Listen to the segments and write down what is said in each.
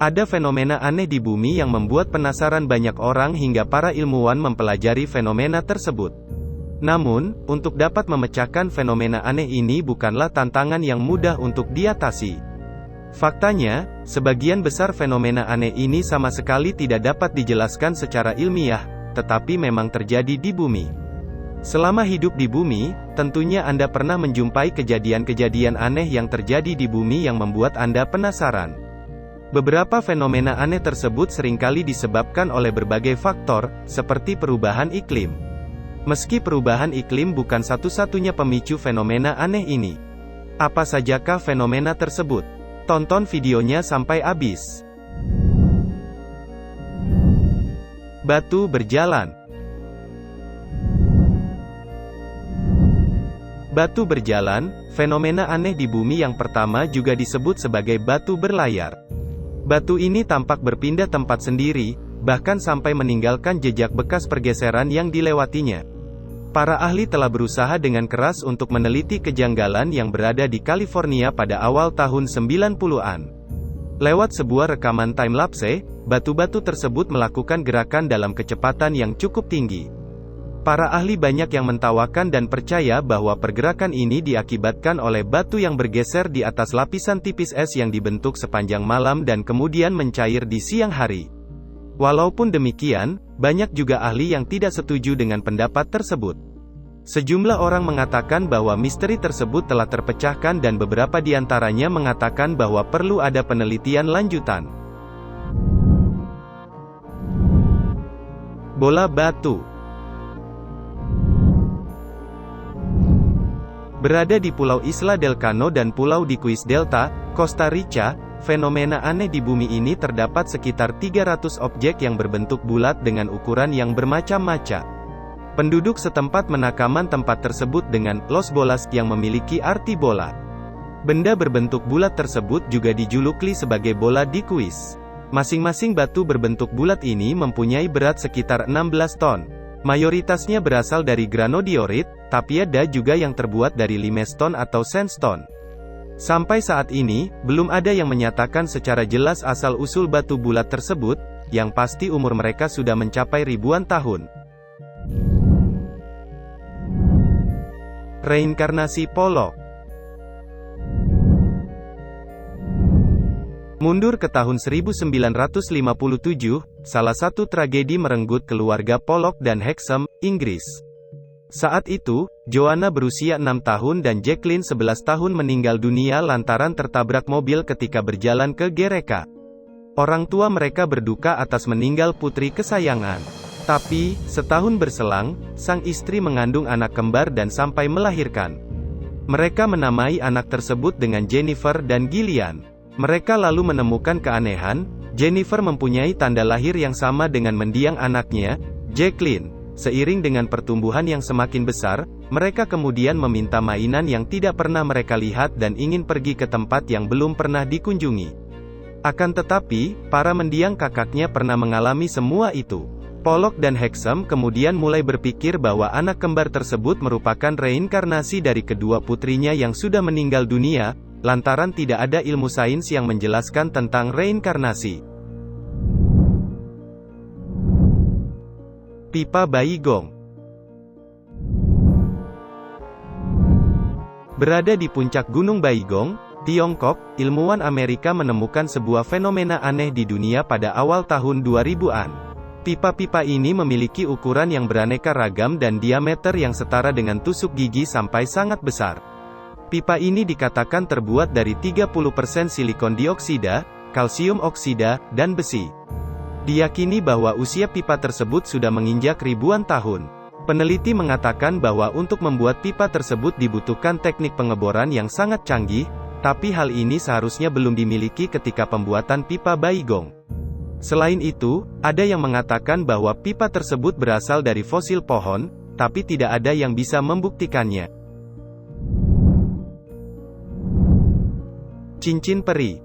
Ada fenomena aneh di bumi yang membuat penasaran banyak orang hingga para ilmuwan mempelajari fenomena tersebut. Namun, untuk dapat memecahkan fenomena aneh ini bukanlah tantangan yang mudah untuk diatasi. Faktanya, sebagian besar fenomena aneh ini sama sekali tidak dapat dijelaskan secara ilmiah, tetapi memang terjadi di bumi. Selama hidup di bumi, tentunya Anda pernah menjumpai kejadian-kejadian aneh yang terjadi di bumi yang membuat Anda penasaran. Beberapa fenomena aneh tersebut seringkali disebabkan oleh berbagai faktor, seperti perubahan iklim. Meski perubahan iklim bukan satu-satunya pemicu fenomena aneh ini. Apa sajakah fenomena tersebut? Tonton videonya sampai habis. Batu berjalan. Batu berjalan, fenomena aneh di bumi yang pertama juga disebut sebagai batu berlayar. Batu ini tampak berpindah tempat sendiri, bahkan sampai meninggalkan jejak bekas pergeseran yang dilewatinya. Para ahli telah berusaha dengan keras untuk meneliti kejanggalan yang berada di California pada awal tahun 90-an. Lewat sebuah rekaman time-lapse, batu-batu tersebut melakukan gerakan dalam kecepatan yang cukup tinggi. Para ahli banyak yang mentawakan dan percaya bahwa pergerakan ini diakibatkan oleh batu yang bergeser di atas lapisan tipis es yang dibentuk sepanjang malam dan kemudian mencair di siang hari. Walaupun demikian, banyak juga ahli yang tidak setuju dengan pendapat tersebut. Sejumlah orang mengatakan bahwa misteri tersebut telah terpecahkan dan beberapa di antaranya mengatakan bahwa perlu ada penelitian lanjutan. Bola batu. Berada di Pulau Isla del Cano dan Pulau Diquis Delta, Costa Rica, fenomena aneh di bumi ini terdapat sekitar 300 objek yang berbentuk bulat dengan ukuran yang bermacam-macam. Penduduk setempat menamakan tempat tersebut dengan Los Bolas yang memiliki arti bola. Benda berbentuk bulat tersebut juga dijuluki sebagai bola Diquis. Masing-masing batu berbentuk bulat ini mempunyai berat sekitar 16 ton. Mayoritasnya berasal dari granodiorit, tapi ada juga yang terbuat dari limestone atau sandstone. Sampai saat ini, belum ada yang menyatakan secara jelas asal-usul batu bulat tersebut, yang pasti umur mereka sudah mencapai ribuan tahun. Reinkarnasi Polok. Mundur ke tahun 1957, salah satu tragedi merenggut keluarga Pollock dan Hexham, Inggris. Saat itu, Joanna berusia 6 tahun dan Jacqueline 11 tahun meninggal dunia lantaran tertabrak mobil ketika berjalan ke gereja. Orang tua mereka berduka atas meninggal putri kesayangan. Tapi, setahun berselang, sang istri mengandung anak kembar dan sampai melahirkan. Mereka menamai anak tersebut dengan Jennifer dan Gillian. Mereka lalu menemukan keanehan, Jennifer mempunyai tanda lahir yang sama dengan mendiang anaknya, Jacqueline. Seiring dengan pertumbuhan yang semakin besar, mereka kemudian meminta mainan yang tidak pernah mereka lihat dan ingin pergi ke tempat yang belum pernah dikunjungi. Akan tetapi, para mendiang kakaknya pernah mengalami semua itu. Pollock dan Hexham kemudian mulai berpikir bahwa anak kembar tersebut merupakan reinkarnasi dari kedua putrinya yang sudah meninggal dunia, lantaran tidak ada ilmu sains yang menjelaskan tentang reinkarnasi. Pipa Baigong. Berada di puncak Gunung Baigong, Tiongkok, ilmuwan Amerika menemukan sebuah fenomena aneh di dunia pada awal tahun 2000-an. Pipa-pipa ini memiliki ukuran yang beraneka ragam dan diameter yang setara dengan tusuk gigi sampai sangat besar. Pipa ini dikatakan terbuat dari 30% silikon dioksida, kalsium oksida, dan besi. Diyakini bahwa usia pipa tersebut sudah menginjak ribuan tahun. Peneliti mengatakan bahwa untuk membuat pipa tersebut dibutuhkan teknik pengeboran yang sangat canggih, tapi hal ini seharusnya belum dimiliki ketika pembuatan pipa Baigong. Selain itu, ada yang mengatakan bahwa pipa tersebut berasal dari fosil pohon, tapi tidak ada yang bisa membuktikannya. Cincin peri.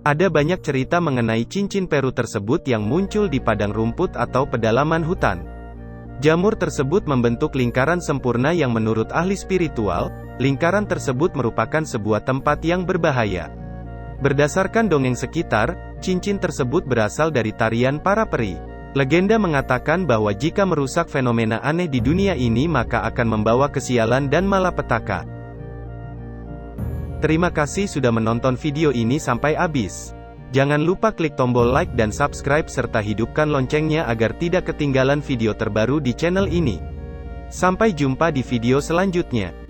Ada banyak cerita mengenai cincin Peru tersebut yang muncul di padang rumput atau pedalaman hutan. Jamur tersebut membentuk lingkaran sempurna yang menurut ahli spiritual, lingkaran tersebut merupakan sebuah tempat yang berbahaya. Berdasarkan dongeng sekitar, cincin tersebut berasal dari tarian para peri. Legenda mengatakan bahwa jika merusak fenomena aneh di dunia ini maka akan membawa kesialan dan malapetaka. Terima kasih sudah menonton video ini sampai habis. Jangan lupa klik tombol like dan subscribe serta hidupkan loncengnya agar tidak ketinggalan video terbaru di channel ini. Sampai jumpa di video selanjutnya.